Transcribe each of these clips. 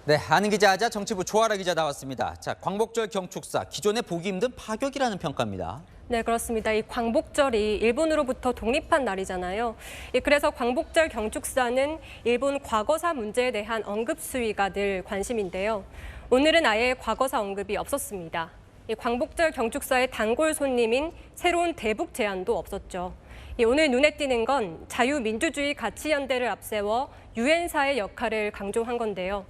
네, 아는 기자 하자 정치부 조아라 기자 나왔습니다. 자, 광복절 경축사, 기존에 보기 힘든 파격이라는 평가입니다. 네, 그렇습니다. 이 광복절이 일본으로부터 독립한 날이잖아요. 그래서 광복절 경축사는 일본 과거사 문제에 대한 언급 수위가 늘 관심인데요. 오늘은 아예 과거사 언급이 없었습니다. 이 광복절 경축사의 단골 손님인 새로운 대북 제안도 없었죠. 오늘 눈에 띄는 건 자유민주주의 가치연대를 앞세워 유엔사의 역할을 강조한 건데요.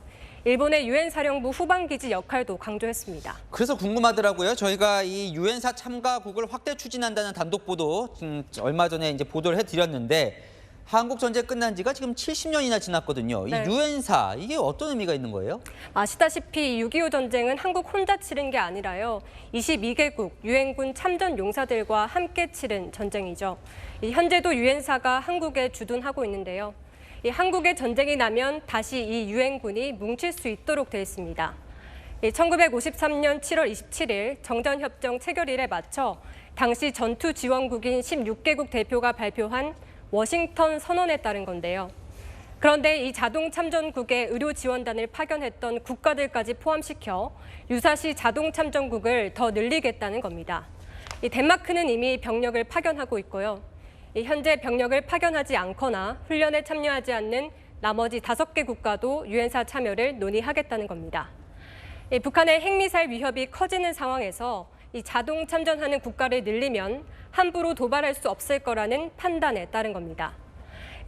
일본의 유엔 사령부 후방기지 역할도 강조했습니다. 그래서 궁금하더라고요. 저희가 이 유엔사 참가국을 확대 추진한다는 단독 보도 얼마 전에 이제 보도를 해드렸는데 한국 전쟁 끝난 지가 지금 70년이나 지났거든요. 네. 이 유엔사 이게 어떤 의미가 있는 거예요? 아시다시피 6.25 전쟁은 한국 혼자 치른 게 아니라요. 22개국 유엔군 참전 용사들과 함께 치른 전쟁이죠. 현재도 유엔사가 한국에 주둔하고 있는데요. 한국에 전쟁이 나면 다시 이 유엔군이 뭉칠 수 있도록 돼 있습니다. 1953년 7월 27일 정전협정 체결일에 맞춰 당시 전투 지원국인 16개국 대표가 발표한 워싱턴 선언에 따른 건데요. 그런데 이 자동 참전국에 의료 지원단을 파견했던 국가들까지 포함시켜 유사시 자동 참전국을 더 늘리겠다는 겁니다. 덴마크는 이미 병력을 파견하고 있고요. 현재 병력을 파견하지 않거나 훈련에 참여하지 않는 나머지 5개 국가도 유엔사 참여를 논의하겠다는 겁니다. 북한의 핵미사일 위협이 커지는 상황에서 이 자동 참전하는 국가를 늘리면 함부로 도발할 수 없을 거라는 판단에 따른 겁니다.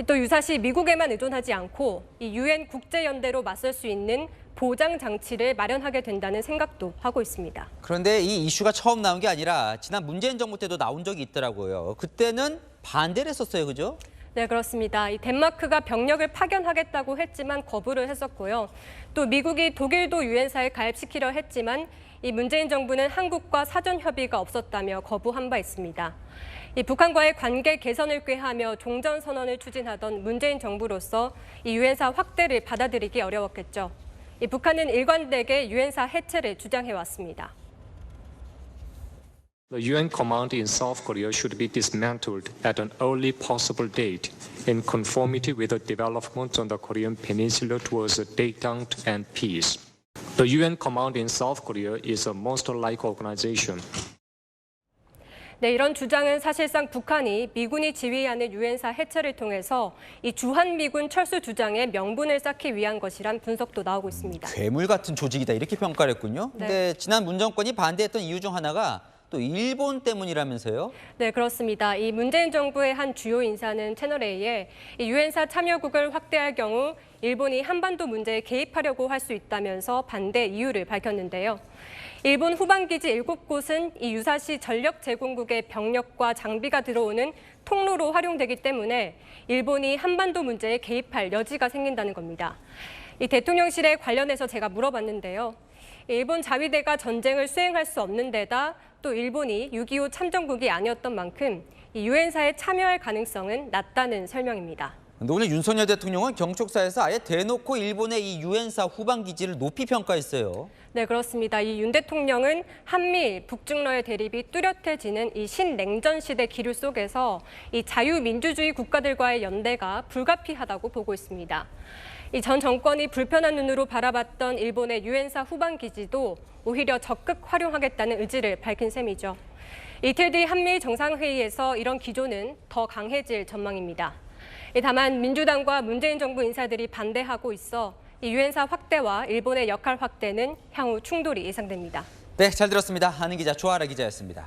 또 유사시 미국에만 의존하지 않고 이 유엔 국제연대로 맞설 수 있는 보장 장치를 마련하게 된다는 생각도 하고 있습니다. 그런데 이 이슈가 처음 나온 게 아니라 지난 문재인 정부 때도 나온 적이 있더라고요. 그때는 반대를 했었어요, 그죠? 네, 그렇습니다. 이 덴마크가 병력을 파견하겠다고 했지만 거부를 했었고요. 또 미국이 독일도 유엔사에 가입시키려 했지만 이 문재인 정부는 한국과 사전 협의가 없었다며 거부한 바 있습니다. 이 북한과의 관계 개선을 꾀하며 종전 선언을 추진하던 문재인 정부로서 이 유엔사 확대를 받아들이기 어려웠겠죠. 이 북한은 일관되게 유엔사 해체를 주장해 왔습니다. The UN command in South Korea should be dismantled at an early possible date in conformity with the development on the Korean Peninsula towards a détente and peace. The UN command in South Korea is a monster-like organization. 네, 이런 주장은 사실상 북한이 미군이 지휘하는 유엔사 해체를 통해서 이 주한미군 철수 주장에 명분을 쌓기 위한 것이란 분석도 나오고 있습니다. 괴물 같은 조직이다 이렇게 평가를 했군요. 네. 근데 지난 문 정권이 반대했던 이유 중 하나가 또 일본 때문이라면서요? 네, 그렇습니다. 이 문재인 정부의 한 주요 인사는 채널A에 이 유엔사 참여국을 확대할 경우 일본이 한반도 문제에 개입하려고 할 수 있다면서 반대 이유를 밝혔는데요. 일본 후방기지 7곳은 이 유사시 전력 제공국의 병력과 장비가 들어오는 통로로 활용되기 때문에 일본이 한반도 문제에 개입할 여지가 생긴다는 겁니다. 이 대통령실에 관련해서 제가 물어봤는데요. 일본 자위대가 전쟁을 수행할 수 없는 데다 또 일본이 6.25 참전국이 아니었던 만큼 이 유엔사에 참여할 가능성은 낮다는 설명입니다. 근데 오늘 윤석열 대통령은 경축사에서 아예 대놓고 일본의 이 유엔사 후방 기지를 높이 평가했어요. 네, 그렇습니다. 이 윤 대통령은 한미일, 북중러의 대립이 뚜렷해지는 이 신냉전 시대 기류 속에서 이 자유민주주의 국가들과의 연대가 불가피하다고 보고 있습니다. 이 전 정권이 불편한 눈으로 바라봤던 일본의 유엔사 후방 기지도 오히려 적극 활용하겠다는 의지를 밝힌 셈이죠. 이틀 뒤 한미일 정상회의에서 이런 기조는 더 강해질 전망입니다. 다만 민주당과 문재인 정부 인사들이 반대하고 있어 이 유엔사 확대와 일본의 역할 확대는 향후 충돌이 예상됩니다. 네, 잘 들었습니다. 아는 기자 조아라 기자였습니다.